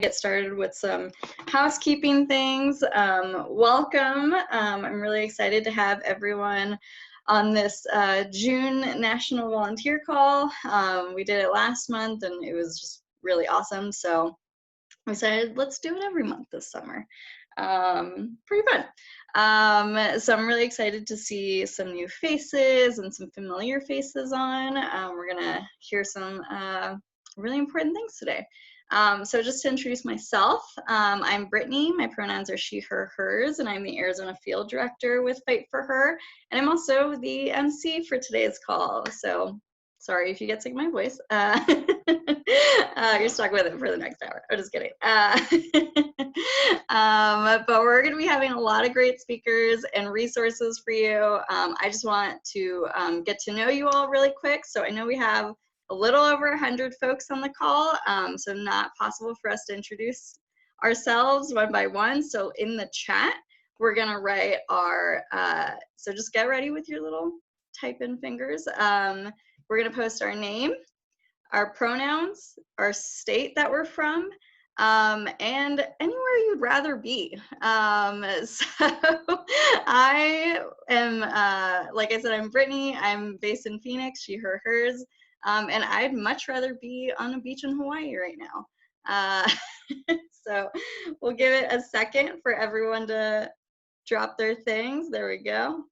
Get started with some housekeeping things. Welcome. I'm really excited to have everyone on this June National Volunteer Call. We did it last month and it was just really awesome. So we decided let's do it every month this summer. Pretty fun. So I'm really excited to see some new faces and some familiar faces on. We're gonna hear some really important things today. So just to introduce myself, I'm Brittany. My pronouns are she, her, hers, and I'm the Arizona Field Director with Fight for Her. And I'm also the MC for today's call. So sorry if you get sick of my voice. You're stuck with it for the next hour. I'm just kidding. But we're going to be having a lot of great speakers and resources for you. I just want to get to know you all really quick. So I know we have a little over 100 folks on the call, so not possible for us to introduce ourselves one by one. So in the chat, we're going to write our, so just get ready with your little type-in fingers. We're going to post our name, our pronouns, our state that we're from, and anywhere you'd rather be. So I am, like I said, I'm Brittany. I'm based in Phoenix, she, her, hers. And I'd much rather be on a beach in Hawaii right now. So we'll give it a second for everyone to drop their things. There we go.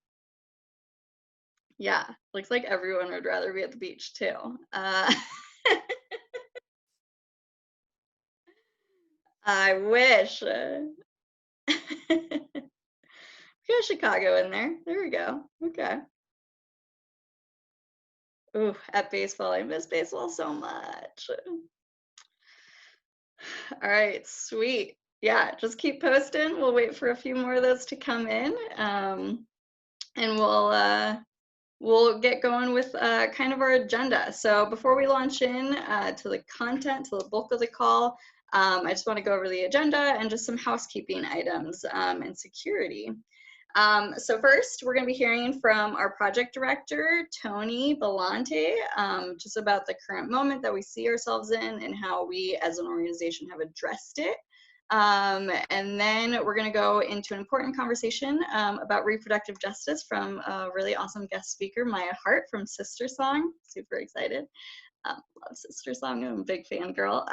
Yeah, looks like everyone would rather be at the beach too. I wish. We got Chicago in there. There we go. Okay. Ooh, at baseball, I miss baseball so much. All right, sweet. Yeah, just keep posting. We'll wait for a few more of those to come in, and we'll get going with kind of our agenda. So before we launch in to the content, to the bulk of the call, I just want to go over the agenda and just some housekeeping items and security. So first, we're going to be hearing from our project director, Tony Belante, just about the current moment that we see ourselves in and how we as an organization have addressed it. And then we're going to go into an important conversation about reproductive justice from a really awesome guest speaker, Hart from SisterSong. Super excited. Love SisterSong. I'm a big fan girl.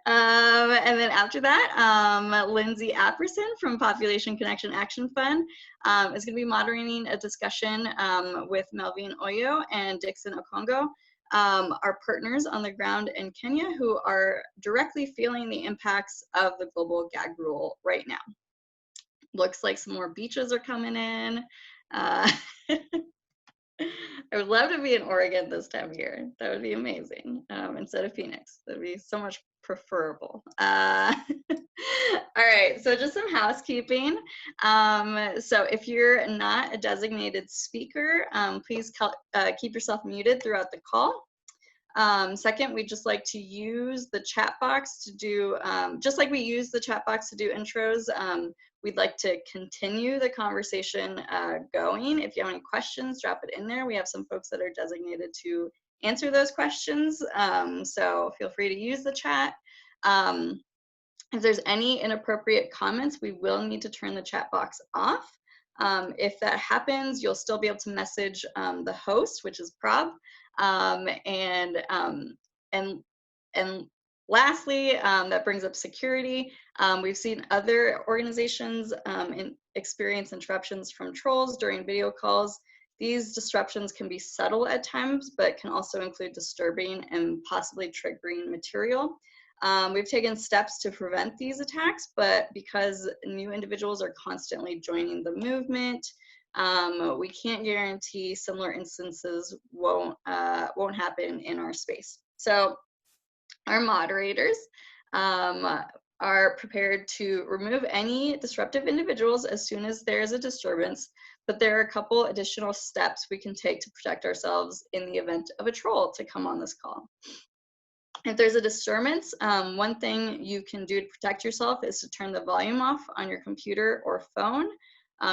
And then after that, Lindsay Apperson from Population Connection Action Fund is going to be moderating a discussion with Melvine, Ouyo, and Dickson, Okong'o, our partners on the ground in Kenya who are directly feeling the impacts of the global gag rule right now. Looks like some more beaches are coming in. I would love to be in Oregon this time of year. That would be amazing. Instead of Phoenix, that'd be so much preferable. All right, so just some housekeeping. So if you're not a designated speaker, please keep yourself muted throughout the call. Second, we just like to use the chat box to do, just like we use the chat box to do intros, we'd like to continue the conversation going. If you have any questions, drop it in there. We have some folks that are designated to answer those questions, so feel free to use the chat. If there's any inappropriate comments, we will need to turn the chat box off. If that happens, you'll still be able to message the host, which is Prob. And lastly, that brings up security. We've seen other organizations experience interruptions from trolls during video calls. These disruptions can be subtle at times, but can also include disturbing and possibly triggering material. We've taken steps to prevent these attacks, but because new individuals are constantly joining the movement, we can't guarantee similar instances won't happen in our space. So our moderators are prepared to remove any disruptive individuals as soon as there's a disturbance, but there are a couple additional steps we can take to protect ourselves in the event of a troll to come on this call. If there's a disturbance, one thing you can do to protect yourself is to turn the volume off on your computer or phone.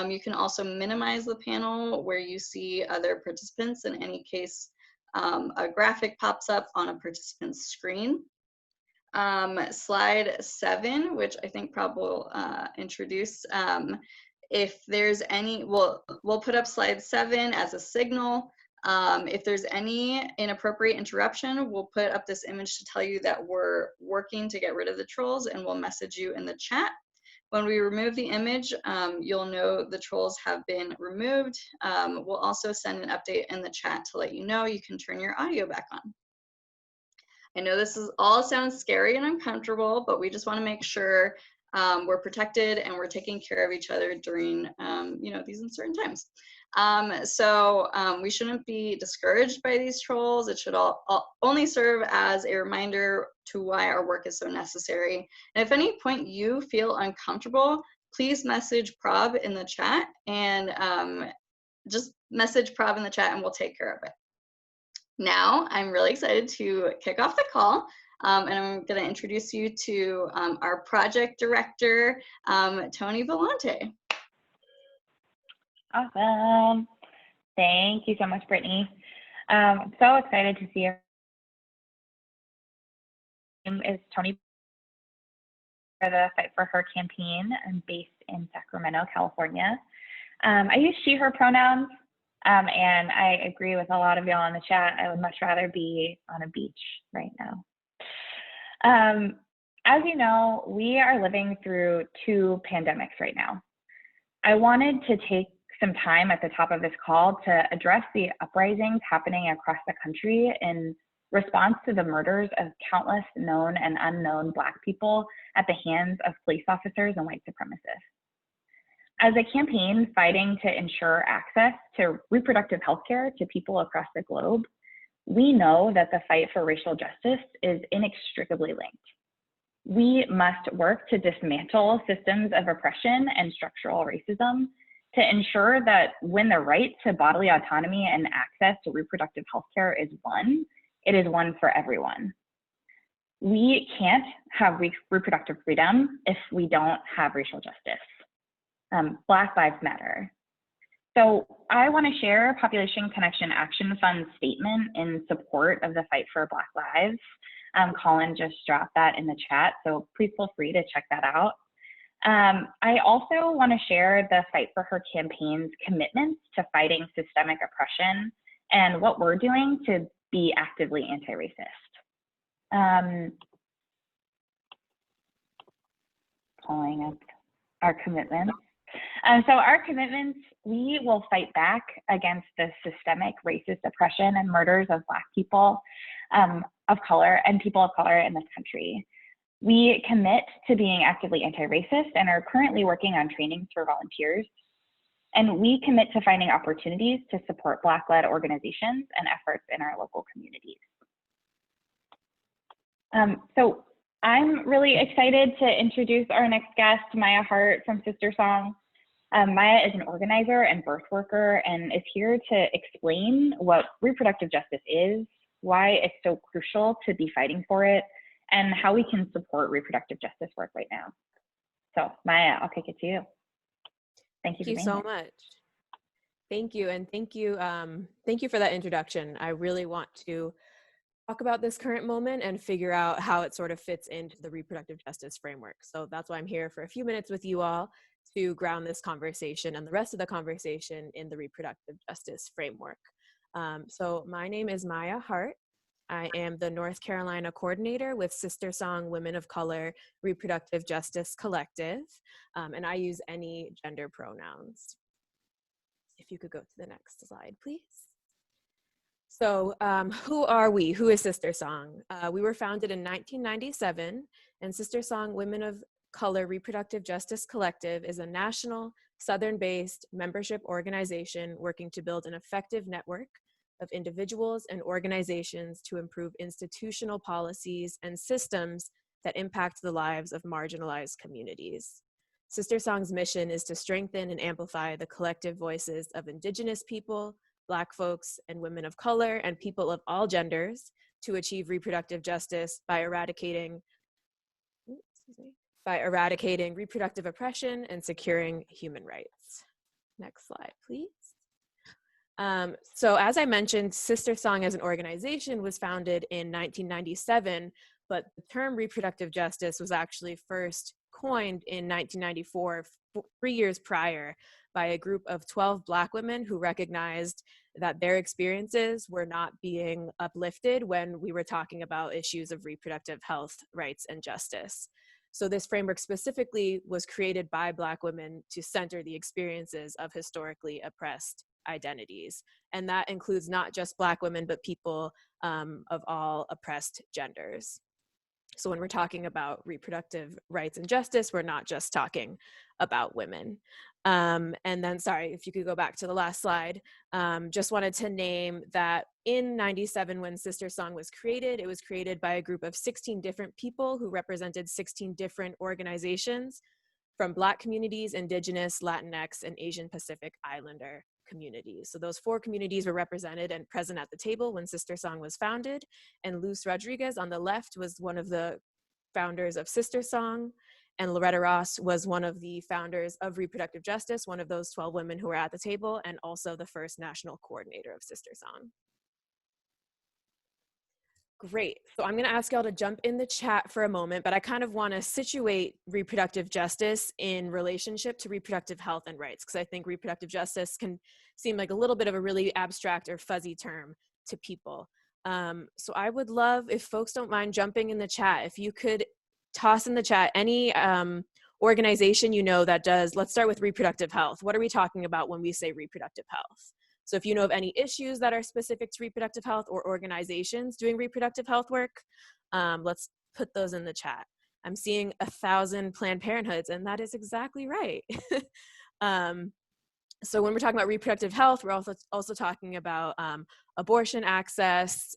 You can also minimize the panel where you see other participants in any case a graphic pops up on a participant's screen. slide 7, which I think Prab will introduce. If there's any, we'll put up slide 7 as a signal. If there's any inappropriate interruption, we'll put up this image to tell you that we're working to get rid of the trolls, and we'll message you in the chat. When we remove the image, you'll know the trolls have been removed. We'll also send an update in the chat to let you know you can turn your audio back on. I know this all sounds scary and uncomfortable, but we just want to make sure we're protected and we're taking care of each other during these uncertain times. We shouldn't be discouraged by these trolls. It should only serve as a reminder to why our work is so necessary. And if at any point you feel uncomfortable, please message Prab in the chat, and just message Prab in the chat and we'll take care of it. Now, I'm really excited to kick off the call, and I'm going to introduce you to our project director, Tony Vellante. Awesome. Thank you so much, Brittany. I'm so excited to see you. My name is Tony for the Fight for Her campaign. I'm based in Sacramento, California. I use she, her pronouns. And I agree with a lot of y'all in the chat. I would much rather be on a beach right now. As you know, we are living through 2 pandemics right now. I wanted to take some time at the top of this call to address the uprisings happening across the country in response to the murders of countless known and unknown Black people at the hands of police officers and white supremacists. As a campaign fighting to ensure access to reproductive health care to people across the globe, we know that the fight for racial justice is inextricably linked. We must work to dismantle systems of oppression and structural racism to ensure that when the right to bodily autonomy and access to reproductive health care is won, it is won for everyone. We can't have reproductive freedom if we don't have racial justice. Black Lives Matter. So I want to share Population Connection Action Fund's statement in support of the fight for Black lives. Colin just dropped that in the chat, so please feel free to check that out. I also want to share the Fight for Her campaign's commitments to fighting systemic oppression and what we're doing to be actively anti-racist. Pulling up our commitments. So our commitments, we will fight back against the systemic racist oppression and murders of Black people of color and people of color in this country. We commit to being actively anti-racist and are currently working on trainings for volunteers. And we commit to finding opportunities to support Black-led organizations and efforts in our local communities. So I'm really excited to introduce our next guest, Maya Hart from SisterSong. Maya is an organizer and birth worker and is here to explain what reproductive justice is, why it's so crucial to be fighting for it, and how we can support reproductive justice work right now. So Maya, I'll kick it to you. Thank you so much. Thank you, and thank you for that introduction. I really want to talk about this current moment and figure out how it sort of fits into the reproductive justice framework. So that's why I'm here for a few minutes with you all to ground this conversation and the rest of the conversation in the reproductive justice framework. So my name is Maya Hart. I am the North Carolina coordinator with SisterSong Women of Color Reproductive Justice Collective, and I use any gender pronouns. If you could go to the next slide, please. So who are we? Who is SisterSong? We were founded in 1997, and SisterSong Women of Color Reproductive Justice Collective is a national, Southern-based membership organization working to build an effective network of individuals and organizations to improve institutional policies and systems that impact the lives of marginalized communities. SisterSong's mission is to strengthen and amplify the collective voices of Indigenous people, Black folks, and women of color, and people of all genders to achieve reproductive justice by eradicating reproductive oppression and securing human rights. Next slide, please. So as I mentioned, SisterSong as an organization was founded in 1997 but the term reproductive justice was actually first coined in 1994, 3 years prior, by a group of 12 Black women who recognized that their experiences were not being uplifted when we were talking about issues of reproductive health, rights, and justice. So this framework specifically was created by Black women to center the experiences of historically oppressed identities. And that includes not just Black women, but people of all oppressed genders. So when we're talking about reproductive rights and justice, we're not just talking about women. And then, sorry, if you could go back to the last slide, just wanted to name that in '97, when SisterSong was created, it was created by a group of 16 different people who represented 16 different organizations from Black communities, Indigenous, Latinx, and Asian Pacific Islander communities. So those 4 communities were represented and present at the table when SisterSong was founded. And Luz Rodriguez on the left was one of the founders of SisterSong, and Loretta Ross was one of the founders of Reproductive Justice, one of those 12 women who were at the table, and also the first national coordinator of SisterSong. Great. So I'm going to ask y'all to jump in the chat for a moment, but I kind of want to situate reproductive justice in relationship to reproductive health and rights, because I think reproductive justice can seem like a little bit of a really abstract or fuzzy term to people. So I would love, if folks don't mind jumping in the chat, if you could toss in the chat any organization you know that does, let's start with reproductive health. What are we talking about when we say reproductive health? So if you know of any issues that are specific to reproductive health or organizations doing reproductive health work, let's put those in the chat. I'm seeing 1,000 Planned Parenthoods, and that is exactly right. So when we're talking about reproductive health, we're also talking about abortion access,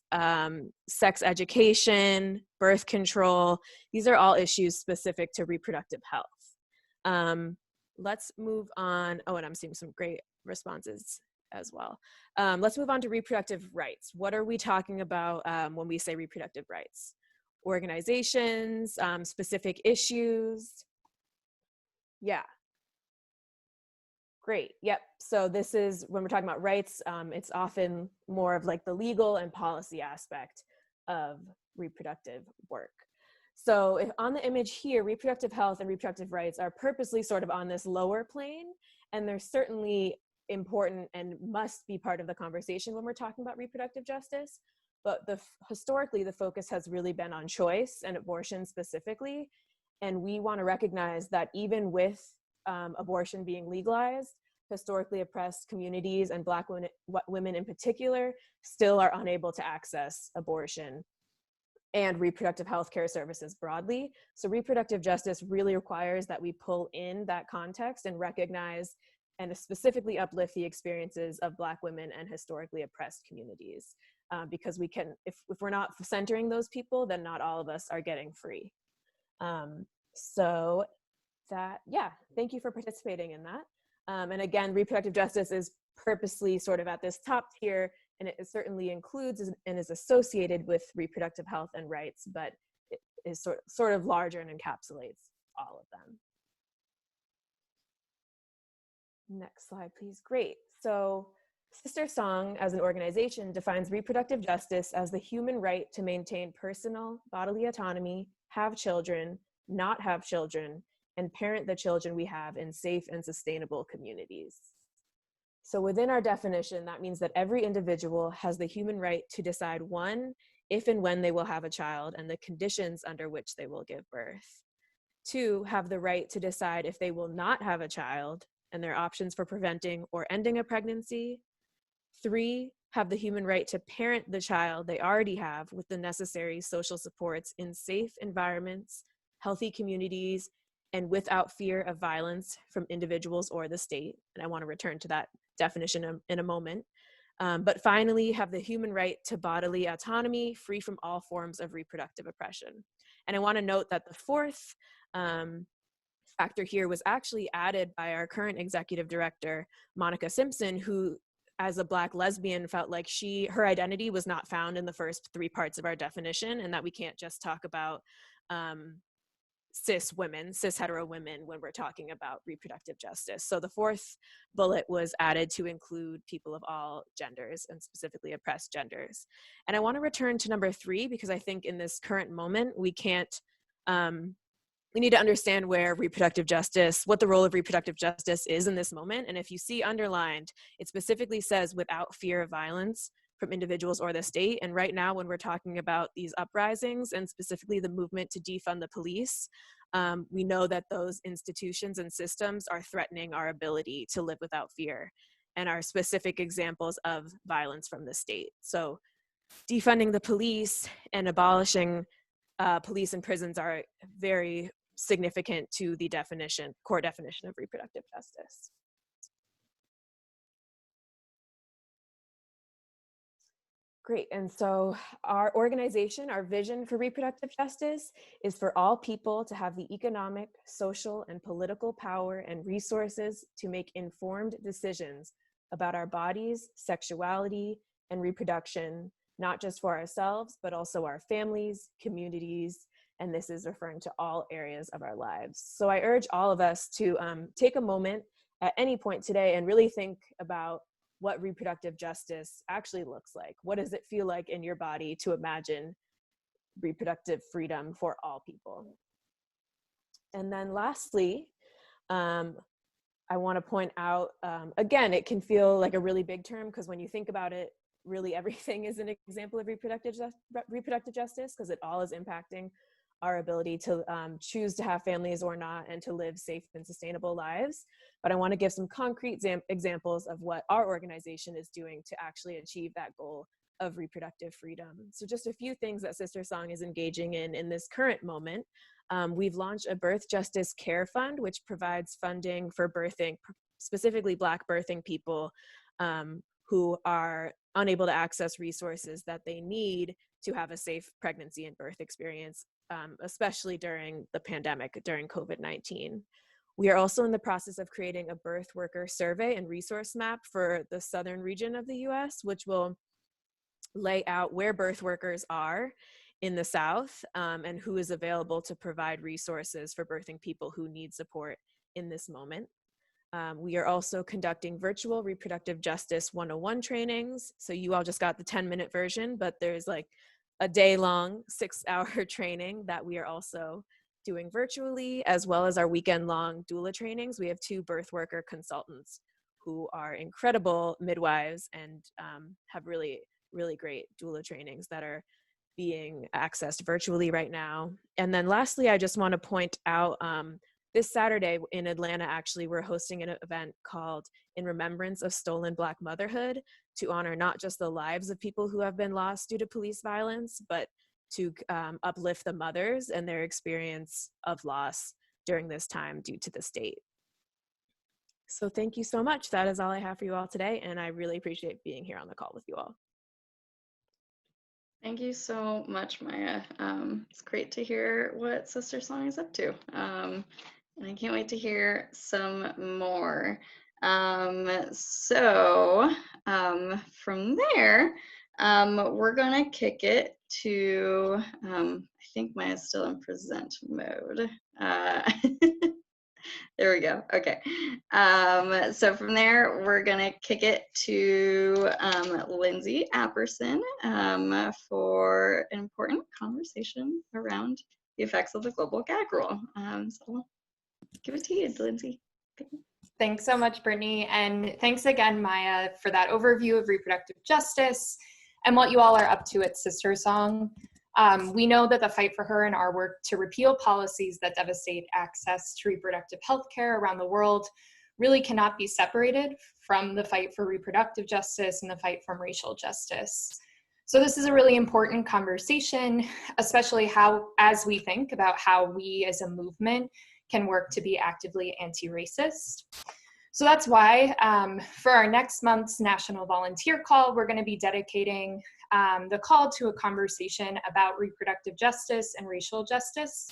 sex education, birth control. These are all issues specific to reproductive health. Let's move on. Oh, and I'm seeing some great responses as well. Let's move on to reproductive rights. What are we talking about when we say reproductive rights? Organizations, specific issues. Yeah. Great. Yep. So this is when we're talking about rights, it's often more of like the legal and policy aspect of reproductive work. So if on the image here, reproductive health and reproductive rights are purposely sort of on this lower plane, and they're certainly important and must be part of the conversation when we're talking about reproductive justice. But historically, the focus has really been on choice and abortion specifically. And we want to recognize that even with abortion being legalized, historically oppressed communities and Black women in particular still are unable to access abortion and reproductive health care services broadly. So reproductive justice really requires that we pull in that context and recognize and specifically uplift the experiences of Black women and historically oppressed communities. Because we can, if we're not centering those people, then not all of us are getting free. So that, yeah, thank you for participating in that. And again, reproductive justice is purposely sort of at this top tier, and it certainly includes and is associated with reproductive health and rights, but it is sort of larger and encapsulates all of them. Next slide, please. Great. So SisterSong as an organization defines reproductive justice as the human right to maintain personal bodily autonomy, have children, not have children, and parent the children we have in safe and sustainable communities. So within our definition, that means that every individual has the human right to decide, 1, if and when they will have a child and the conditions under which they will give birth. 2, have the right to decide if they will not have a child and their options for preventing or ending a pregnancy. 3, have the human right to parent the child they already have with the necessary social supports in safe environments, healthy communities, and without fear of violence from individuals or the state. And I want to return to that definition in a moment. But finally, have the human right to bodily autonomy, free from all forms of reproductive oppression. And I want to note that the 4th factor here was actually added by our current executive director, Monica Simpson, who as a Black lesbian felt like her identity was not found in the first 3 parts of our definition, and that we can't just talk about cis women, cis hetero women, when we're talking about reproductive justice. So the fourth bullet was added to include people of all genders and specifically oppressed genders. And I want to return to number 3 because I think in this current moment, we need to understand where reproductive justice, what the role of reproductive justice is in this moment. And if you see underlined, it specifically says without fear of violence from individuals or the state. And right now, when we're talking about these uprisings and specifically the movement to defund the police, we know that those institutions and systems are threatening our ability to live without fear and are specific examples of violence from the state. So defunding the police and abolishing police and prisons are very significant to the core definition of reproductive justice. Great, and so our organization, our vision for reproductive justice is for all people to have the economic, social, and political power and resources to make informed decisions about our bodies, sexuality, and reproduction, not just for ourselves, but also our families, communities, and this is referring to all areas of our lives. So I urge all of us to take a moment at any point today and really think about what reproductive justice actually looks like. What does it feel like in your body to imagine reproductive freedom for all people? And then lastly, I want to point out, again, it can feel like a really big term because when you think about it, really everything is an example of reproductive justice because it all is impacting our ability to choose to have families or not and to live safe and sustainable lives. But I want to give some concrete examples of what our organization is doing to actually achieve that goal of reproductive freedom. So just a few things that SisterSong is engaging in this current moment. We've launched a birth justice care fund, which provides funding for birthing, specifically Black birthing people who are unable to access resources that they need to have a safe pregnancy and birth experience, especially during the pandemic, during COVID-19. We are also in the process of creating a birth worker survey and resource map for the southern region of the US, which will lay out where birth workers are in the South and who is available to provide resources for birthing people who need support in this moment. We are also conducting virtual reproductive justice 101 trainings. So you all just got the 10-minute version, but there's like a day-long 6-hour training that we are also doing virtually, as well as our weekend-long doula trainings. We have 2 birth worker consultants who are incredible midwives and have really, really great doula trainings that are being accessed virtually right now. And then lastly, I just want to point out this Saturday in Atlanta, actually, we're hosting an event called In Remembrance of Stolen Black Motherhood to honor not just the lives of people who have been lost due to police violence, but to uplift the mothers and their experience of loss during this time due to the state. So thank you so much. That is all I have for you all today, and I really appreciate being here on the call with you all. Thank you so much, Maya. It's great to hear what SisterSong is up to. And I can't wait to hear some more. From there, we're gonna kick it to, I think Maya's still in present mode. There we go. Okay. So from there, we're gonna kick it to Lindsay Apperson for an important conversation around the effects of the global gag rule. So I'll give it to you, Lindsay. Thanks so much, Brittany. And thanks again, Maya, for that overview of reproductive justice and what you all are up to at SisterSong. We know that the fight for her and our work to repeal policies that devastate access to reproductive health care around the world really cannot be separated from the fight for reproductive justice and the fight for racial justice. So this is a really important conversation, especially as we think about how we as a movement can work to be actively anti-racist. So that's why for our next month's National Volunteer Call, we're going to be dedicating the call to a conversation about reproductive justice and racial justice.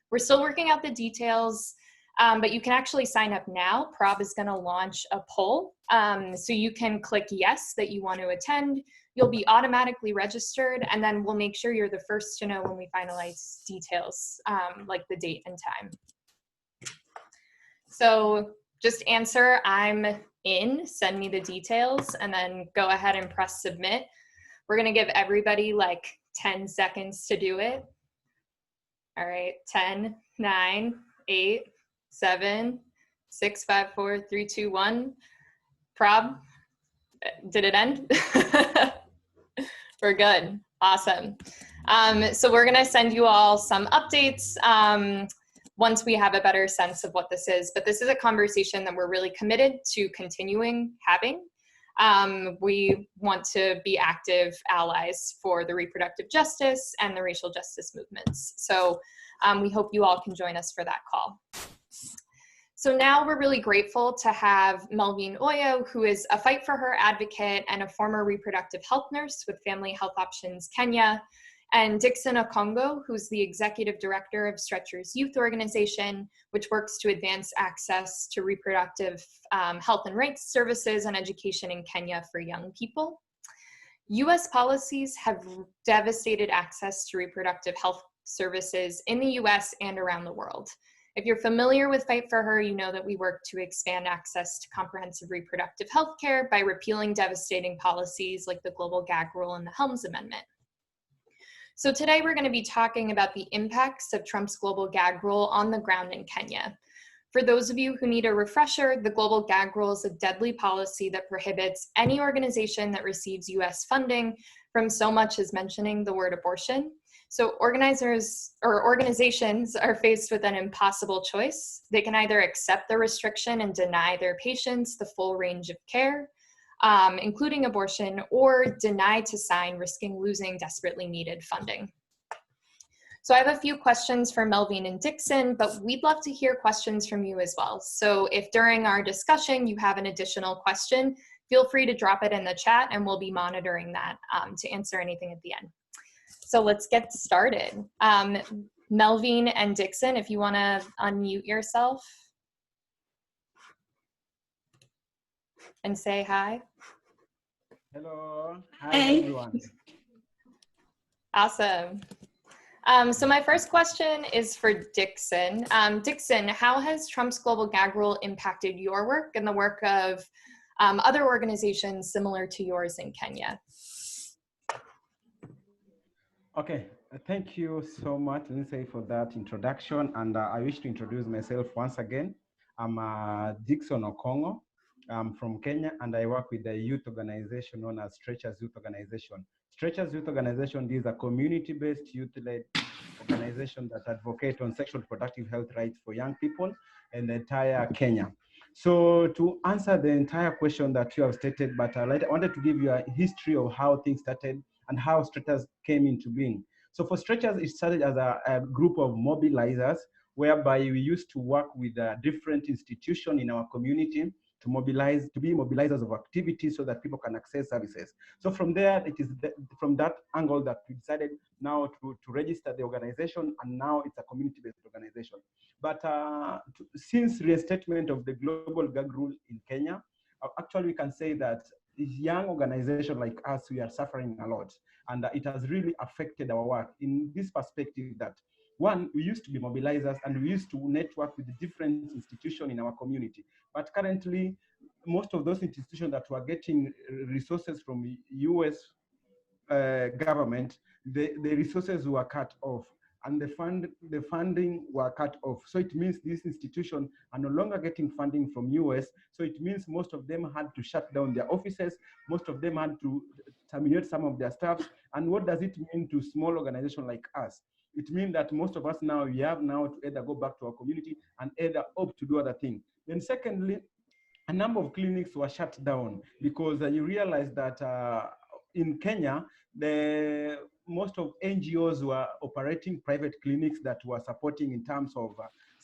We're still working out the details, But you can actually sign up now. Prob is going to launch a poll. So you can click yes that you want to attend. You'll be automatically registered, and then we'll make sure you're the first to know when we finalize details, like the date and time. So just answer, I'm in, send me the details, and then go ahead and press submit. We're going to give everybody like 10 seconds to do it. All right, 10, 9, 8, 7, 6, 5, 4, 3, 2, 1. Prob, did it end? We're good. Awesome. So we're going to send you all some updates once we have a better sense of what this is. But this is a conversation that we're really committed to continuing having. We want to be active allies for the reproductive justice and the racial justice movements. So we hope you all can join us for that call. So now we're really grateful to have Melvine Ouyo, who is a Fight for Her advocate and a former reproductive health nurse with Family Health Options Kenya, and Dickson Okong'o, who's the executive director of Stretcher's youth organization, which works to advance access to reproductive health and rights services and education in Kenya for young people. US policies have devastated access to reproductive health services in the US and around the world. If you're familiar with Fight for Her, you know that we work to expand access to comprehensive reproductive health care by repealing devastating policies like the Global Gag Rule and the Helms Amendment. So today we're going to be talking about the impacts of Trump's Global Gag Rule on the ground in Kenya. For those of you who need a refresher, the Global Gag Rule is a deadly policy that prohibits any organization that receives US funding from so much as mentioning the word abortion. So organizations are faced with an impossible choice. They can either accept the restriction and deny their patients the full range of care, including abortion, or deny to sign, risking losing desperately needed funding. So I have a few questions for Melvine and Dickson, but we'd love to hear questions from you as well. So if during our discussion you have an additional question, feel free to drop it in the chat and we'll be monitoring that to answer anything at the end. So let's get started. Melvine and Dickson, if you want to unmute yourself and say hi. Hello. Hi, everyone. Awesome. So my first question is for Dickson. Dickson, how has Trump's Global Gag Rule impacted your work and the work of other organizations similar to yours in Kenya? Okay, thank you so much, Lindsay, for that introduction. And I wish to introduce myself once again. I'm Dickson Okong'o. I'm from Kenya, and I work with a youth organization known as Stretcher's Youth Organization. Stretcher's Youth Organization is a community-based youth-led organization that advocates on sexual reproductive health rights for young people in the entire Kenya. So to answer the entire question that you have stated, but I wanted to give you a history of how things started and how Stretchers came into being. So for Stretchers, it started as a group of mobilizers, whereby we used to work with different institutions in our community to be mobilizers of activities so that people can access services. So from there, it is from that angle that we decided now to register the organization, and now it's a community-based organization. But since reinstatement of the Global Gag Rule in Kenya, actually we can say that young organizations like us, we are suffering a lot, and it has really affected our work in this perspective that, one, we used to be mobilizers and we used to network with the different institutions in our community. But currently, most of those institutions that were getting resources from US government, the resources were cut off, and the funding were cut off. So it means these institutions are no longer getting funding from US. So it means most of them had to shut down their offices. Most of them had to terminate some of their staff. And what does it mean to small organizations like us? It means that most of us now, we have now to either go back to our community and either opt to do other things. Then secondly, a number of clinics were shut down because you realize that in Kenya, most of NGOs were operating private clinics that were supporting in terms of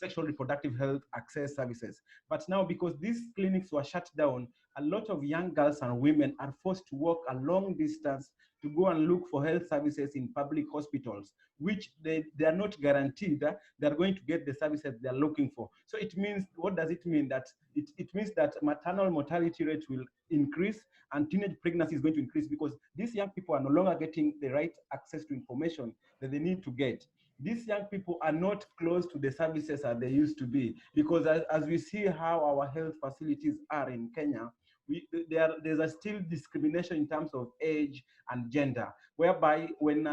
sexual reproductive health access services. But now, because these clinics were shut down, a lot of young girls and women are forced to walk a long distance to go and look for health services in public hospitals, which they are not guaranteed that they're going to get the services they're looking for. So it means, what does it mean? That it means that maternal mortality rate will increase and teenage pregnancy is going to increase, because these young people are no longer getting the right access to information that they need to get. These young people are not close to the services as they used to be, because as we see how our health facilities are in Kenya, there's a still discrimination in terms of age and gender, whereby when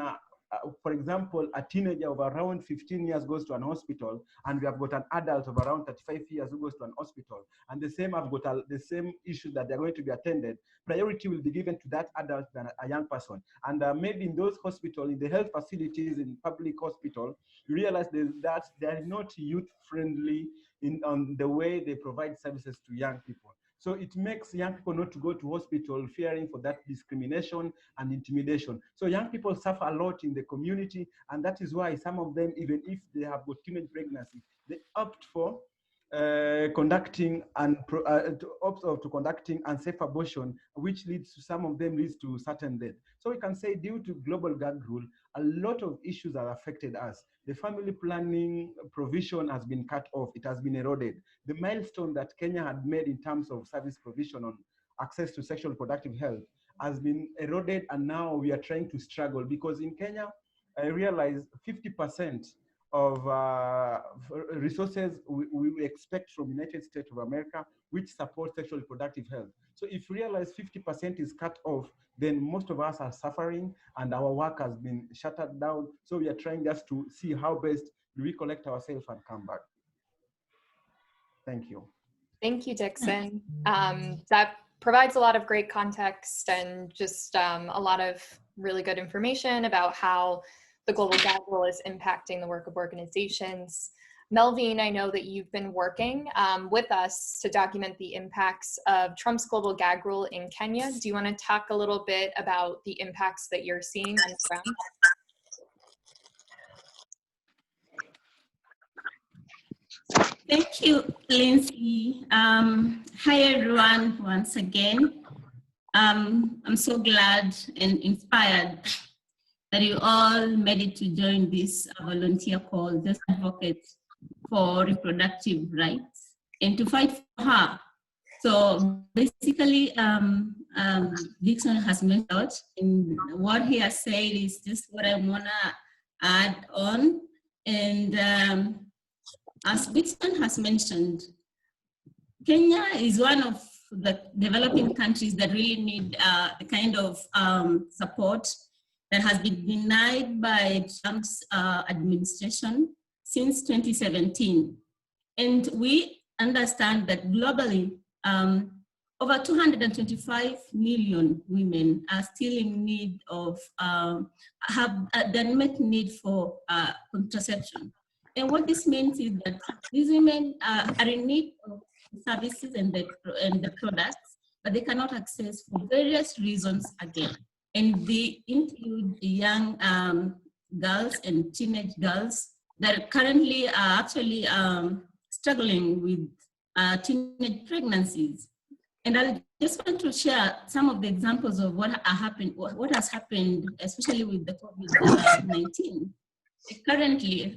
for example, a teenager of around 15 years goes to an hospital, and we have got an adult of around 35 years who goes to an hospital, and the same have got the same issue that they're going to be attended, priority will be given to that adult than a young person. And maybe in those hospitals, in the health facilities, in public hospital, you realize that they're not youth-friendly on the way they provide services to young people. So it makes young people not to go to hospital, fearing for that discrimination and intimidation. So young people suffer a lot in the community, and that is why some of them, even if they have got teenage pregnancy, they opt for conducting unsafe abortion, which leads to, some of them leads to certain death. So we can say, due to global gag rule, a lot of issues have affected us. The family planning provision has been cut off. It has been eroded. The milestone that Kenya had made in terms of service provision on access to sexual reproductive health has been eroded, and now we are trying to struggle, because in Kenya, I realize 50% of resources we expect from United States of America, which support sexual reproductive health. So if you realize 50% is cut off, then most of us are suffering and our work has been shuttered down. So we are trying just to see how best do we collect ourselves and come back. Thank you. Thank you, Dickson. That provides a lot of great context and just a lot of really good information about how the global gag rule is impacting the work of organizations. Melvine, I know that you've been working with us to document the impacts of Trump's global gag rule in Kenya. Do you want to talk a little bit about the impacts that you're seeing on the ground? Thank you, Lindsay. Hi, everyone, once again. I'm so glad and inspired that you all made it to join this volunteer call, Just Advocate for Reproductive Rights, and to fight for her. So basically, Dickson has mentioned, and what he has said is just what I wanna add on. And as Dickson has mentioned, Kenya is one of the developing countries that really need the kind of support that has been denied by Trump's administration since 2017. And we understand that globally, over 225 million women are still in need of, have the unmet need for contraception. And what this means is that these women are in need of services and the products, but they cannot access for various reasons again. And they include young girls and teenage girls that currently are actually struggling with teenage pregnancies. And I just want to share some of the examples of what has happened, especially with the COVID-19. Currently,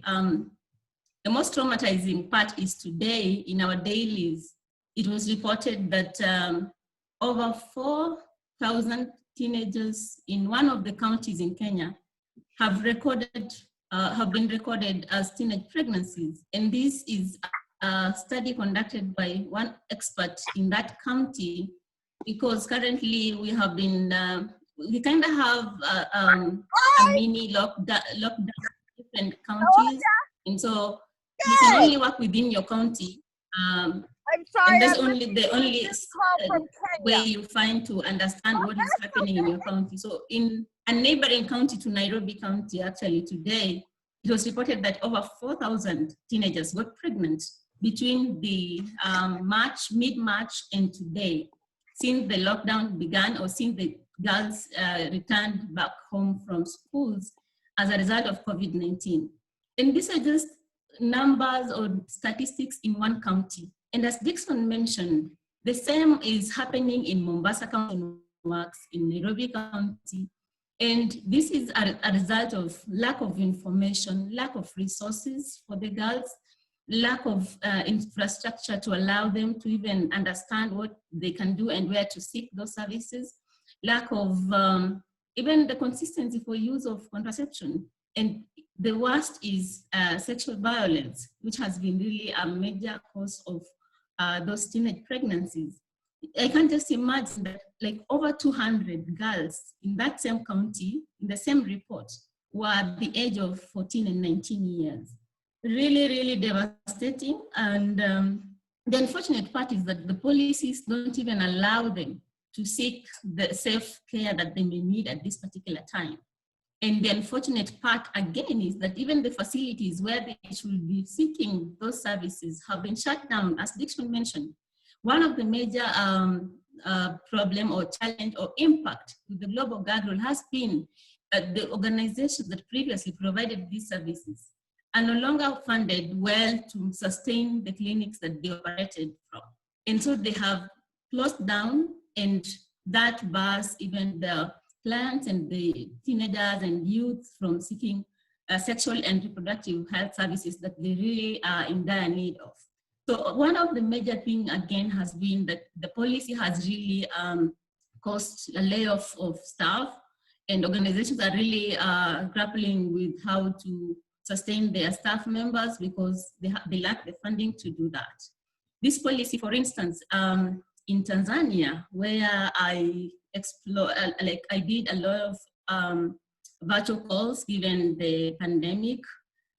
the most traumatizing part is today in our dailies, it was reported that over 4,000 teenagers in one of the counties in Kenya have been recorded as teenage pregnancies. And this is a study conducted by one expert in that county, because currently we have been, we kind of have a mini lockdown in different counties. And so you can only work within your county. I'm sorry, and that's the only way you find to understand what is happening in your county. So in a neighboring county to Nairobi County, actually today, it was reported that over 4,000 teenagers got pregnant between the mid-March and today, since the lockdown began or since the girls returned back home from schools as a result of COVID-19. And these are just numbers or statistics in one county. And as Dickson mentioned, the same is happening in Mombasa County, in Nairobi County. And this is a result of lack of information, lack of resources for the girls, lack of infrastructure to allow them to even understand what they can do and where to seek those services, lack of even the consistency for use of contraception. And the worst is sexual violence, which has been really a major cause of those teenage pregnancies. I can just imagine that like over 200 girls in that same county, in the same report, were at the age of 14 and 19 years. Really, really devastating. And the unfortunate part is that the policies don't even allow them to seek the safe care that they may need at this particular time. And the unfortunate part again is that even the facilities where they should be seeking those services have been shut down, as Dickson mentioned. One of the major problem or challenge or impact with the global gag rule has been the organizations that previously provided these services are no longer funded well to sustain the clinics that they operated from. And so they have closed down, and that bars even the clients and the teenagers and youth from seeking sexual and reproductive health services that they really are in dire need of. So one of the major things, again, has been that the policy has really caused a layoff of staff, and organizations are really grappling with how to sustain their staff members because they lack the funding to do that. This policy, for instance, in Tanzania, where I did a lot of virtual calls given the pandemic,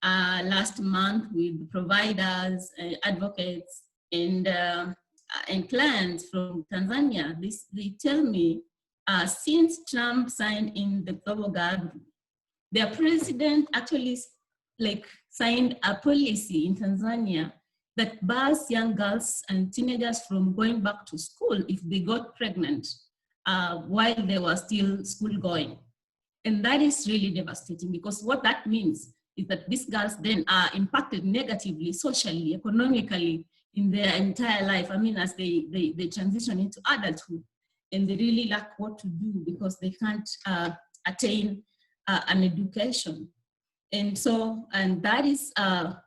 last month with providers, advocates, and clients from Tanzania. They tell me since Trump signed in the global gag, their president actually signed a policy in Tanzania that bars young girls and teenagers from going back to school if they got pregnant while they were still school going. And that is really devastating, because what that means is that these girls then are impacted negatively, socially, economically, in their entire life. I mean, as they transition into adulthood, and they really lack what to do because they can't attain an education. And so, and that is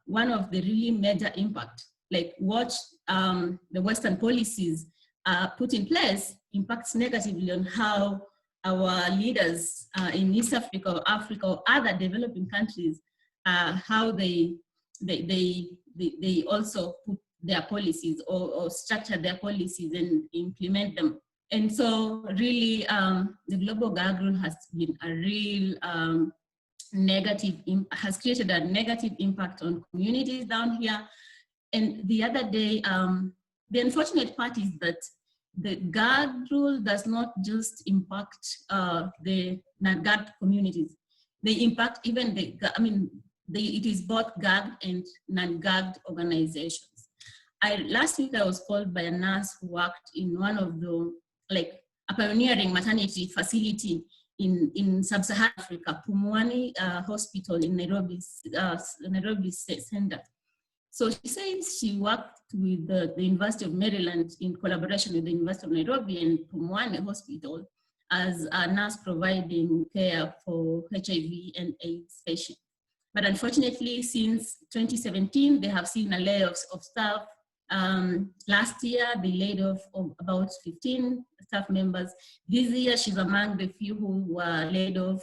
one of the really major impact, like what the Western policies put in place impacts negatively on how our leaders in East Africa or Africa or other developing countries, how they also put their policies or structure their policies and implement them. And so really the global gag rule has been a real has created a negative impact on communities down here. And the other day, the unfortunate part is that the gag rule does not just impact the non-gagged communities. They impact even it is both gagged and non-gagged organizations. Last week I was called by a nurse who worked in one of the, a pioneering maternity facility in sub-Saharan Africa, Pumwani Hospital in Nairobi Center. So she says she worked with the University of Maryland in collaboration with the University of Nairobi and Pumwani Hospital as a nurse providing care for HIV and AIDS patients. But unfortunately, since 2017, they have seen a layoffs of staff. Last year, they laid off about 15 staff members. This year, she's among the few who were laid off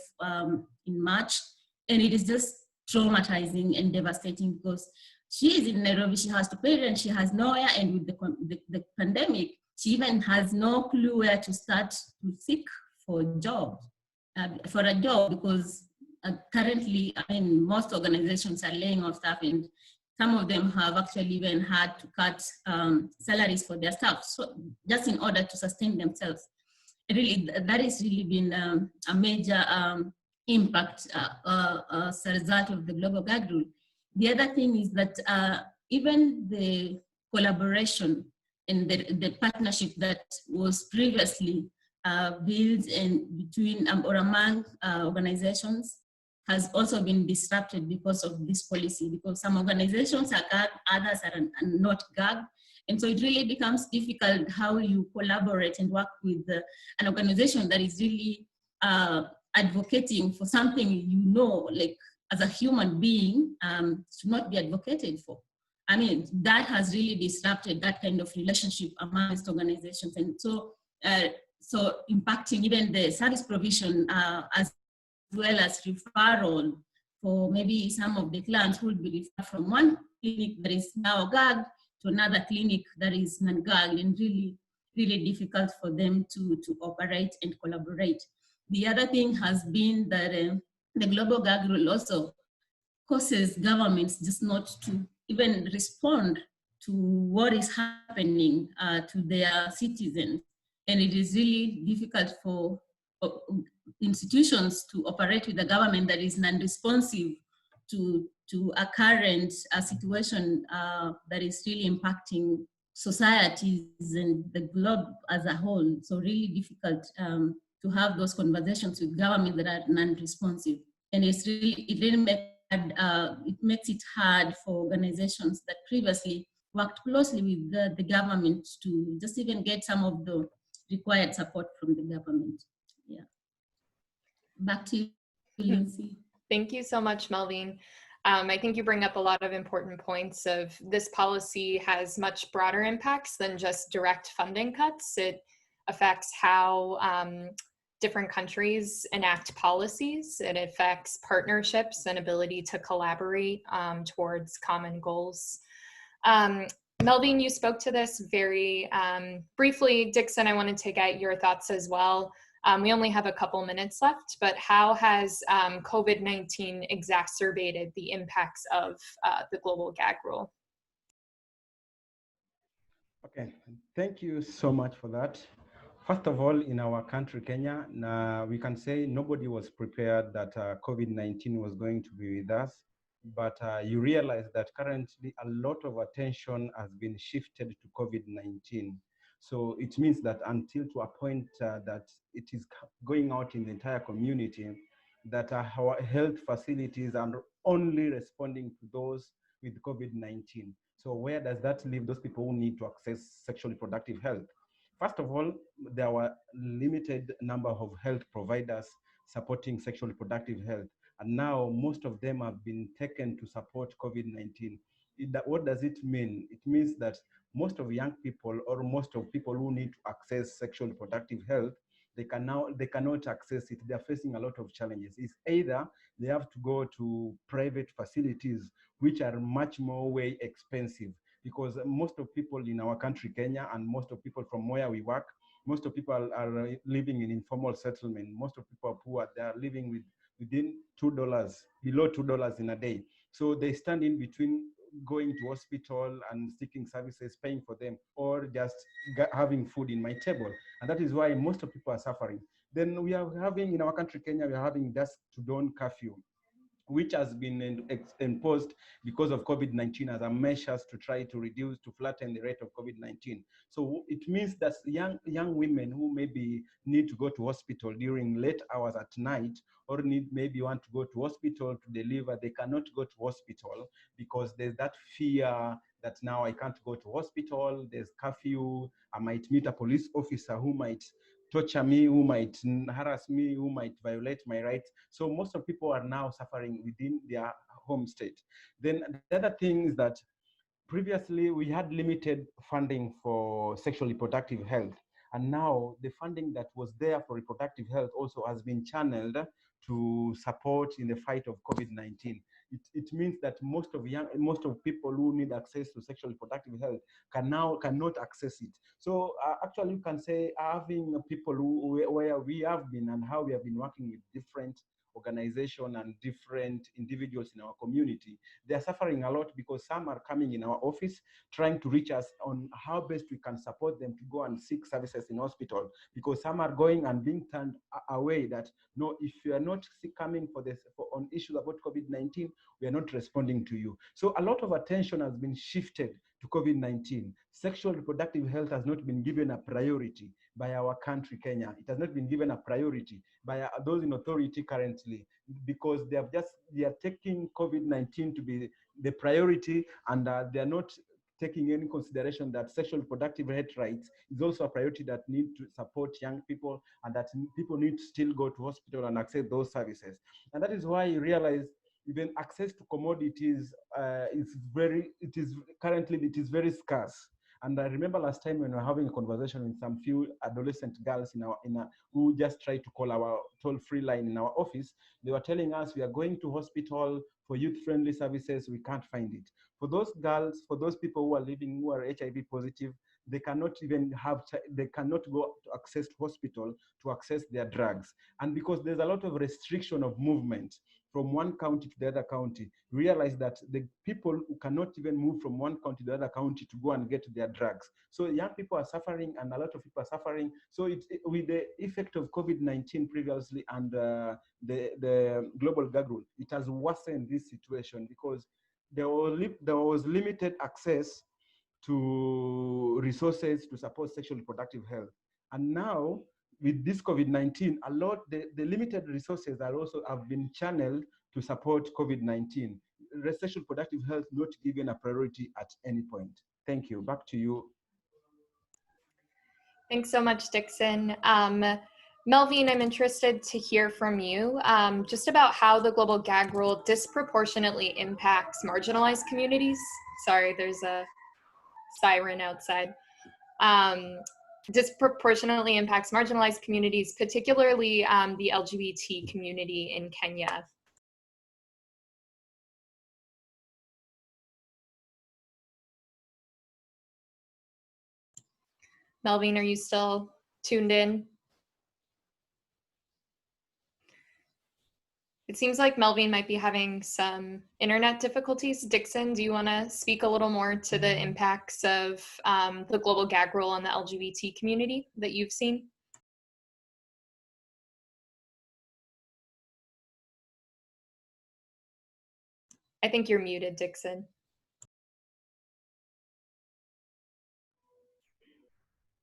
in March. And it is just traumatizing and devastating because she is in Nairobi, she has to pay rent, she has nowhere, and with the pandemic, she even has no clue where to start to seek for a job, because currently, most organizations are laying off staff, and some of them have actually even had to cut salaries for their staff, so just in order to sustain themselves. Really, that has really been a major impact as a result of the global gag rule. The other thing is that even the collaboration and the partnership that was previously built between or among organizations has also been disrupted because of this policy, because some organizations are gagged, others are not gagged. And so it really becomes difficult how you collaborate and work with an organization that is really advocating for something like as a human being should not be advocated for. I mean, that has really disrupted that kind of relationship amongst organizations. And so, so impacting even the service provision as well as referral for maybe some of the clients who will be referred from one clinic that is now gagged to another clinic that is non-gagged, and really, really difficult for them to operate and collaborate. The other thing has been that the global gag rule also causes governments just not to even respond to what is happening to their citizens. And it is really difficult for institutions to operate with a government that is non-responsive to a current situation that is really impacting societies and the globe as a whole. So really difficult to have those conversations with governments that are non-responsive. And it makes it hard for organizations that previously worked closely with the government to just even get some of the required support from the government. Yeah. Back to you, Lindsay. Thank you so much, Melvine. I think you bring up a lot of important points of this policy has much broader impacts than just direct funding cuts. It affects how different countries enact policies. It affects partnerships and ability to collaborate towards common goals. Melvine, you spoke to this very briefly. Dickson, I wanted to get your thoughts as well. We only have a couple minutes left, but how has COVID-19 exacerbated the impacts of the global gag rule? Okay, thank you so much for that. First of all, in our country, Kenya, we can say nobody was prepared that COVID-19 was going to be with us. But you realize that currently a lot of attention has been shifted to COVID-19. So it means that until to a point that it is going out in the entire community, that our health facilities are only responding to those with COVID-19. So where does that leave those people who need to access sexually productive health? First of all, there were limited number of health providers supporting sexually productive health. And now most of them have been taken to support COVID-19. What does it mean? It means that most of young people or most of people who need to access sexually productive health, they cannot access it. They're facing a lot of challenges. It's either they have to go to private facilities, which are much more way expensive, because most of people in our country, Kenya, and most of people from where we work, most of people are living in informal settlement. Most of people are poor. They are living within $2, below $2 in a day. So they stand in between going to hospital and seeking services, paying for them, or just having food in my table. And that is why most of people are suffering. Then we are having, in our country, Kenya, we are having dusk to dawn curfew, which has been imposed because of COVID-19 as a measures to try to reduce, to flatten the rate of COVID-19. So it means that young women who maybe need to go to hospital during late hours at night, or maybe want to go to hospital to deliver, they cannot go to hospital because there's that fear that now I can't go to hospital, there's curfew, I might meet a police officer who might torture me, who might harass me, who might violate my rights. So most of people are now suffering within their home state. Then the other thing is that previously we had limited funding for sexually reproductive health. And now the funding that was there for reproductive health also has been channeled to support in the fight of COVID-19. It means that most of people who need access to sexually reproductive health cannot access it. So actually you can say having people where we have been and how we have been working with different organizations and different individuals in our community, they are suffering a lot because some are coming in our office trying to reach us on how best we can support them to go and seek services in hospital, because some are going and being turned away that, no, if you are not coming on issues about COVID-19, we are not responding to you. So a lot of attention has been shifted to COVID-19. Sexual reproductive health has not been given a priority by our country, Kenya. It has not been given a priority by those in authority currently, because they are taking COVID-19 to be the priority, and they are not taking any consideration that sexual reproductive health rights is also a priority that need to support young people, and that people need to still go to hospital and access those services. And that is why you realize even access to commodities currently very scarce. And I remember last time when we were having a conversation with some few adolescent girls who just tried to call our toll-free line in our office. They were telling us, we are going to hospital for youth-friendly services, we can't find it. For those girls, for those people who are HIV positive, they cannot they cannot go to access hospital to access their drugs. And because there's a lot of restriction of movement from one county to the other county, realize that the people who cannot even move from one county to the other county to go and get their drugs. So young people are suffering, and a lot of people are suffering. So with the effect of COVID-19 previously and the global gag rule, it has worsened this situation, because there was limited access to resources to support sexual reproductive health. And now, with this COVID-19, the limited resources have been channeled to support COVID-19. Sexual reproductive health not given a priority at any point. Thank you. Back to you. Thanks so much, Dickson. Melvine, I'm interested to hear from you just about how the global gag rule disproportionately impacts marginalized communities. Sorry, there's a siren outside. Disproportionately impacts marginalized communities, particularly the LGBT community in Kenya. Melvine, are you still tuned in? It seems like Melvine might be having some internet difficulties. Dickson, do you want to speak a little more to the impacts of the global gag rule on the LGBT community that you've seen? I think you're muted, Dickson.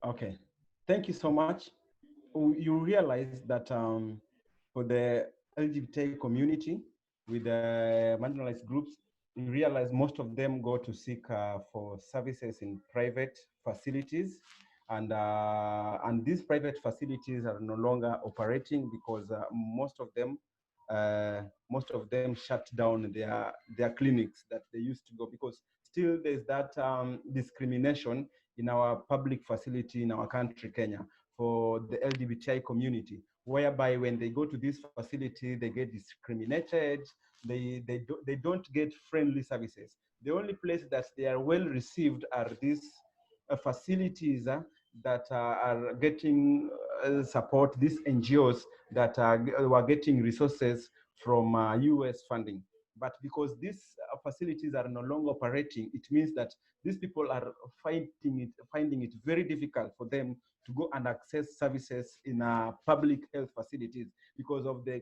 Okay, thank you so much. You realize that for the LGBT community with the marginalized groups, you realize most of them go to seek for services in private facilities, and these private facilities are no longer operating because most of them shut down their clinics that they used to go, because still there's that discrimination in our public facility in our country, Kenya, for the LGBTI community, whereby when they go to this facility, they get discriminated, they don't get friendly services. The only place that they are well received are these facilities that are getting support, these NGOs that were getting resources from US funding. But because these facilities are no longer operating, it means that these people are finding it very difficult for them to go and access services in public health facilities because of the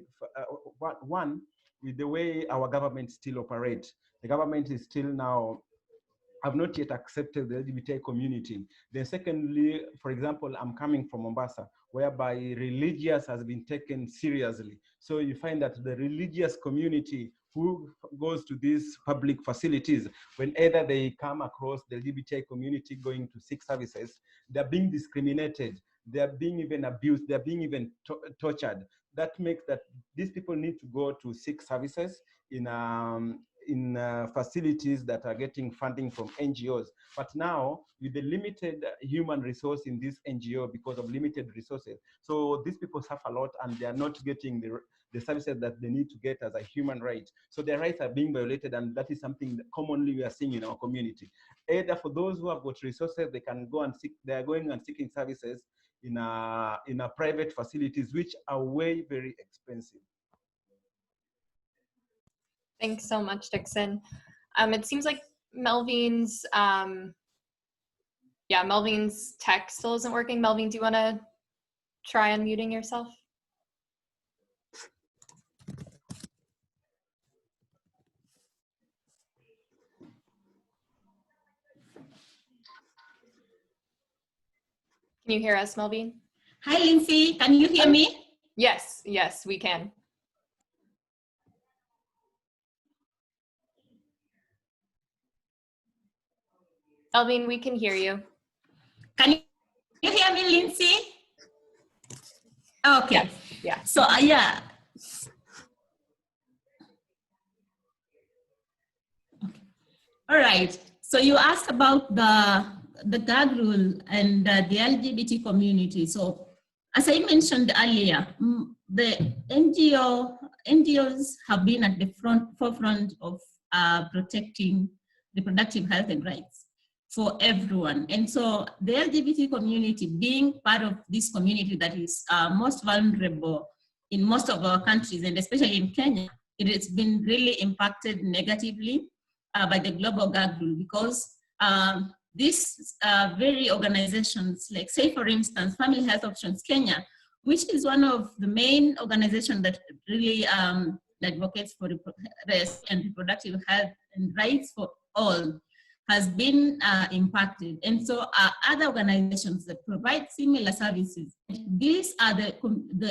one, with the way our government still operates. The government is still now have not yet accepted the LGBTI community. Then secondly, for example, I'm coming from Mombasa, whereby religious has been taken seriously. So you find that the religious community who goes to these public facilities, when either they come across the LGBTI community going to seek services, they're being discriminated, they're being even abused, they're being even tortured. That makes that these people need to go to seek services in facilities that are getting funding from NGOs. But now, with the limited human resource in this NGO because of limited resources, so these people suffer a lot and they are not getting the services that they need to get as a human right. So their rights are being violated, and that is something that commonly we are seeing in our community. Either for those who have got resources, they can go and seek, they are going and seeking services in a private facilities, which are way very expensive. Thanks so much, Dickson. It seems like Melvine's Melvine's tech still isn't working. Melvine, do you want to try unmuting yourself? Can you hear us, Melvine? Hi, Lindsay. Can you hear me? Yes, yes, we can. Melvine, we can hear you. Can you hear me, Lindsay? Okay. Yes, yeah. So, yeah. Okay. All right. So you asked about the gag rule and the LGBT community. So as I mentioned earlier, the NGOs have been at the forefront of protecting reproductive health and rights for everyone. And so the LGBT community, being part of this community that is most vulnerable in most of our countries, and especially in Kenya, it has been really impacted negatively by the global gag rule, because these very organizations, like say for instance, Family Health Options Kenya, which is one of the main organizations that really advocates for and reproductive health and rights for all, has been impacted. And so other organizations that provide similar services, these are the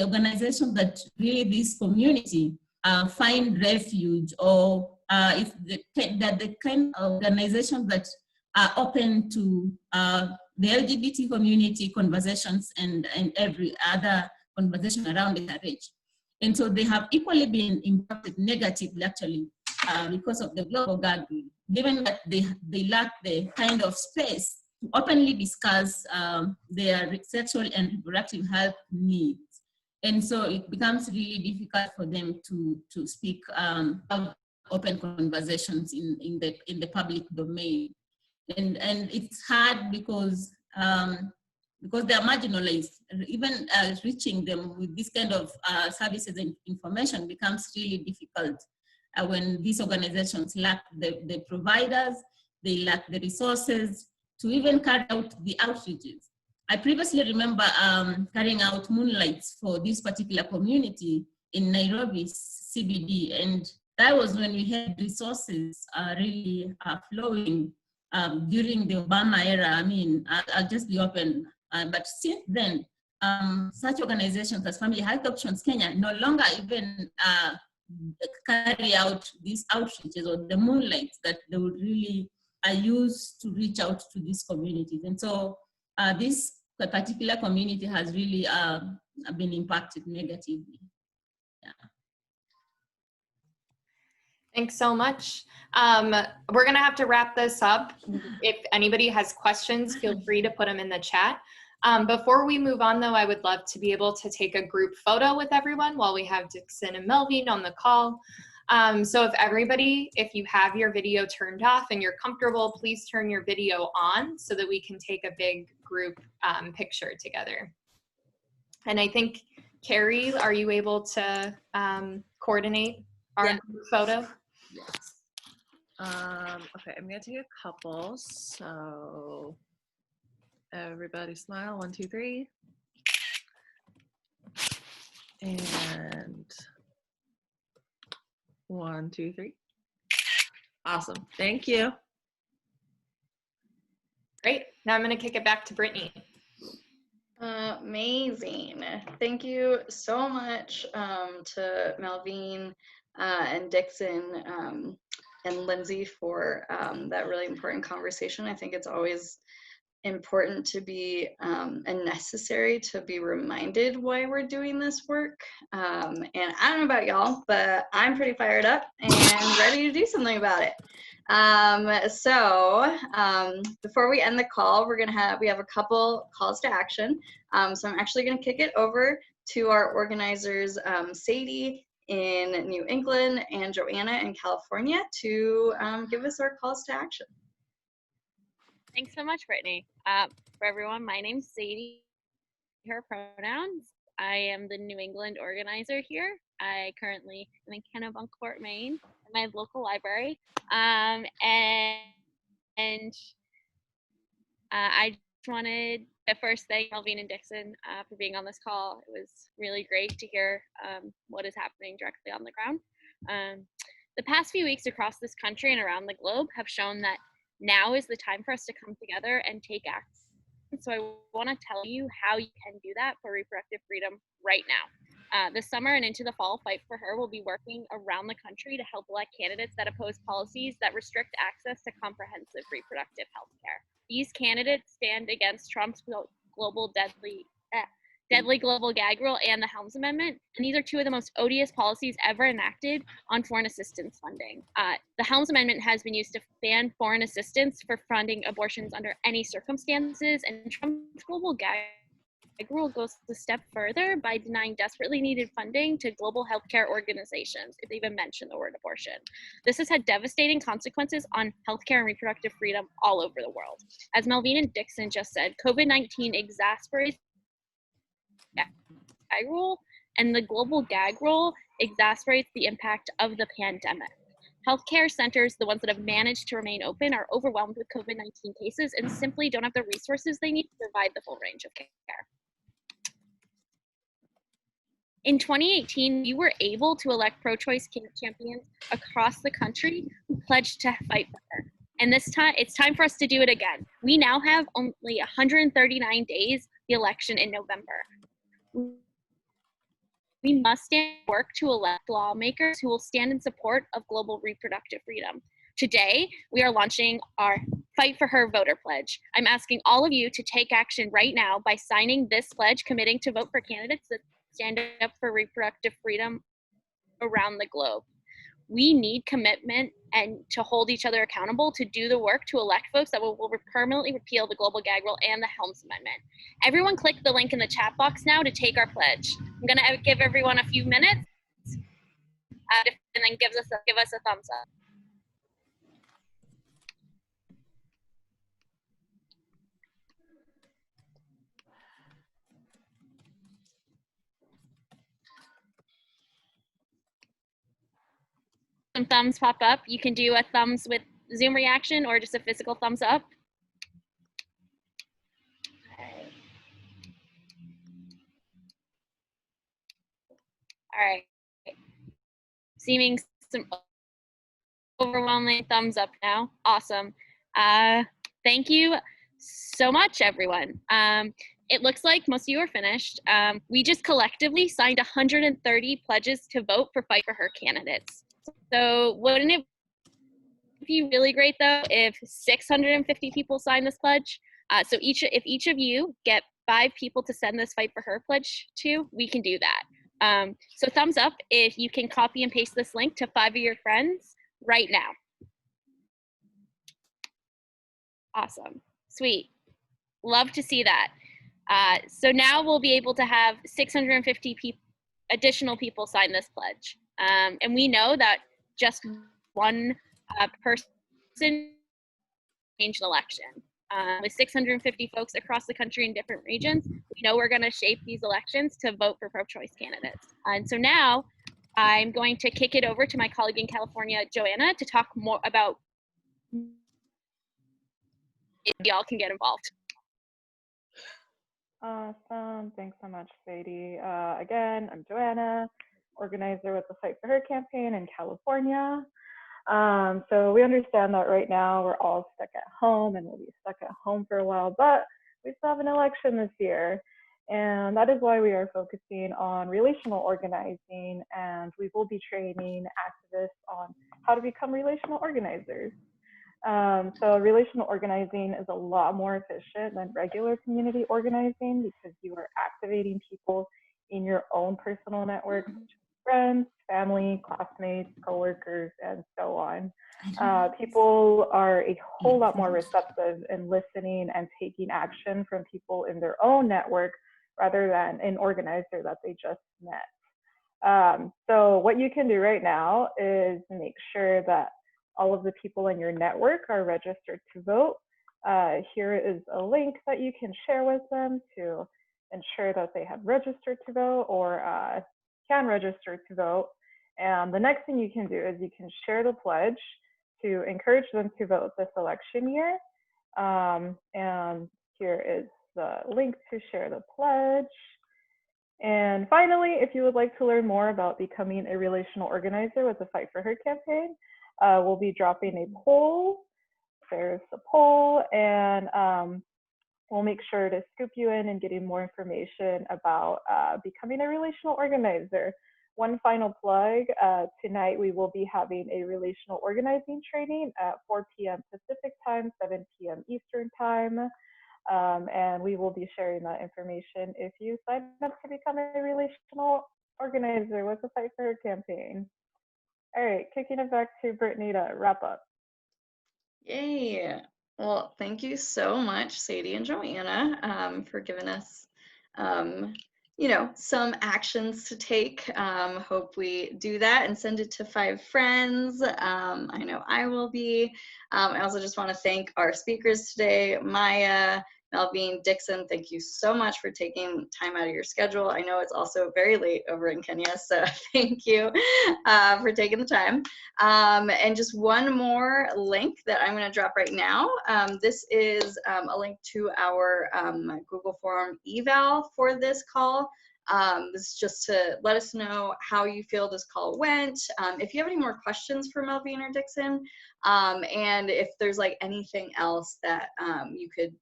organizations that really this community find refuge, or it's the kind of organizations that are open to the LGBT community conversations and every other conversation around the marriage. And so they have equally been impacted negatively, actually, because of the global gag rule, given that they lack the kind of space to openly discuss their sexual and reproductive health needs. And so it becomes really difficult for them to speak, have open conversations in the public domain. And it's hard because they are marginalized. Even reaching them with this kind of services and information becomes really difficult when these organizations lack the providers, they lack the resources to even carry out the outreaches. I previously remember carrying out moonlights for this particular community in Nairobi CBD, and that was when we had resources really flowing during the Obama era. I mean, I'll just be open, but since then, such organizations as Family Health Options Kenya no longer even carry out these outreaches or the moonlights that they would really use to reach out to these communities. And so this particular community has really been impacted negatively. Yeah. Thanks so much. We're gonna have to wrap this up. If anybody has questions, feel free to put them in the chat. Before we move on though, I would love to be able to take a group photo with everyone while we have Dickson and Melvine on the call. So if you have your video turned off and you're comfortable, please turn your video on so that we can take a big group picture together. And I think, Carrie, are you able to coordinate our group photo? Yes. Okay, I'm gonna take a couple. So everybody smile, 1, 2, 3. And 1, 2, 3. Awesome, thank you. Great, now I'm gonna kick it back to Brittany. Amazing. Thank you so much to Melvine and Dickson and Lindsay for that really important conversation. I think it's always important to be and necessary to be reminded why we're doing this work. And I don't know about y'all, but I'm pretty fired up and ready to do something about it. Before we end the call, we have a couple calls to action. So I'm actually going to kick it over to our organizers, Sadie in New England and Joanna in California, to give us our calls to action. Thanks so much, Brittany. For everyone, my name's Sadie, her pronouns. I am the New England organizer here. I currently am in Kennebunkport, Maine, at my local library. I just wanted to first thank Melvine and Dickson for being on this call. It was really great to hear what is happening directly on the ground. The past few weeks across this country and around the globe have shown that now is the time for us to come together and take So I want to tell you how you can do that for reproductive freedom right now. This summer and into the fall, Fight for Her will be working around the country to help elect candidates that oppose policies that restrict access to comprehensive reproductive health care. These candidates stand against Trump's global deadly global gag rule and the Helms Amendment. And these are two of the most odious policies ever enacted on foreign assistance funding. The Helms Amendment has been used to ban foreign assistance for funding abortions under any circumstances, and Trump's global gag rule goes a step further by denying desperately needed funding to global healthcare organizations, if they even mention the word abortion. This has had devastating consequences on healthcare and reproductive freedom all over the world. As Melvine and Dickson just said, COVID-19 exacerbates gag rule, and the global gag rule exacerbates the impact of the pandemic. Healthcare centers, the ones that have managed to remain open, are overwhelmed with COVID-19 cases and simply don't have the resources they need to provide the full range of care. In 2018, you were able to elect pro-choice champions across the country who pledged to fight for her. And this time, it's time for us to do it again. We now have only 139 days the election in November. We must work to elect lawmakers who will stand in support of global reproductive freedom. Today, we are launching our Fight for Her voter pledge. I'm asking all of you to take action right now by signing this pledge, committing to vote for candidates that stand up for reproductive freedom around the globe. We need commitment and to hold each other accountable to do the work to elect folks that will permanently repeal the global gag rule and the Helms Amendment. Everyone click the link in the chat box now to take our pledge. I'm gonna give everyone a few minutes and then give us a thumbs up. Some thumbs pop up. You can do a thumbs with Zoom reaction or just a physical thumbs up. All right. Seeming some overwhelming thumbs up now. Awesome. Thank you so much, everyone. It looks like most of you are finished. We just collectively signed 130 pledges to vote for Fight for Her candidates. So wouldn't it be really great though if 650 people sign this pledge? So if each of you get 5 people to send this Fight for Her pledge to, we can do that. So thumbs up if you can copy and paste this link to 5 of your friends right now. Awesome, sweet, love to see that. So now we'll be able to have 650 additional people sign this pledge. And we know that just one person changed an election. With 650 folks across the country in different regions, we know we're gonna shape these elections to vote for pro-choice candidates. And so now I'm going to kick it over to my colleague in California, Joanna, to talk more about if y'all can get involved. Awesome. Thanks so much, Sadie. Again, I'm Joanna, organizer with the Fight for Her campaign in California. So we understand that right now we're all stuck at home and we'll be stuck at home for a while, but we still have an election this year. And that is why we are focusing on relational organizing, and we will be training activists on how to become relational organizers. So relational organizing is a lot more efficient than regular community organizing because you are activating people in your own personal networks, friends, family, classmates, coworkers, and so on. People are a whole lot more receptive in listening and taking action from people in their own network rather than an organizer that they just met. So what you can do right now is make sure that all of the people in your network are registered to vote. Here is a link that you can share with them to ensure that they have registered to vote or can register to vote. And the next thing you can do is you can share the pledge to encourage them to vote this election year. And here is the link to share the pledge. And finally, if you would like to learn more about becoming a relational organizer with the Fight for Her campaign, we'll be dropping a poll. There's the poll, and We'll make sure to scoop you in and get you more information about becoming a relational organizer. One final plug, tonight we will be having a relational organizing training at 4 p.m. Pacific time, 7 p.m. Eastern time. And we will be sharing that information if you sign up to become a relational organizer with the Fight for Her campaign. All right, kicking it back to Brittany to wrap up. Yay. Well, thank you so much, Sadie and Joanna, for giving us, some actions to take. Hope we do that and send it to 5 friends. I know I will be. I also just want to thank our speakers today, Maya, Melvine, Dickson. Thank you so much for taking time out of your schedule. I know it's also very late over in Kenya, so thank you for taking the time. And just one more link that I'm going to drop right now. This is a link to our Google Form eval for this call. This is just to let us know how you feel this call went. If you have any more questions for Melvine or Dickson, and if there's like anything else that you could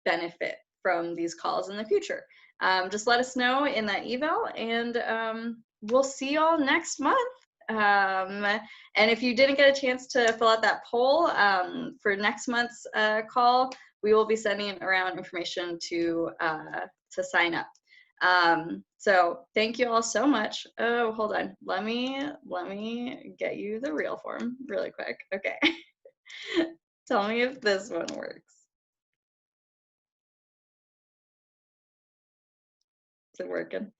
benefit from these calls in the future, just let us know in that eval, and we'll see y'all next month. And if you didn't get a chance to fill out that poll for next month's call, we will be sending around information to sign up. So thank you all so much. Oh, hold on. Let me get you the real form really quick. Okay. Tell me if this one works. Is it working?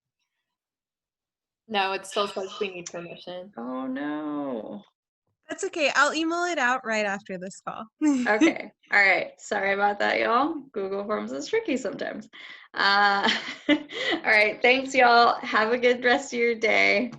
No, it still says we need permission. Oh no. That's okay. I'll email it out right after this call. Okay. All right. Sorry about that, y'all. Google Forms is tricky sometimes. All right. Thanks, y'all. Have a good rest of your day.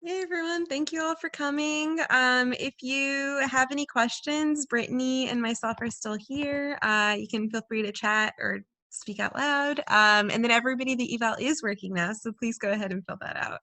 Hey everyone, thank you all for coming. If you have any questions, Brittany and myself are still here. You can feel free to chat or speak out loud. And then everybody, the eval is working now, so please go ahead and fill that out.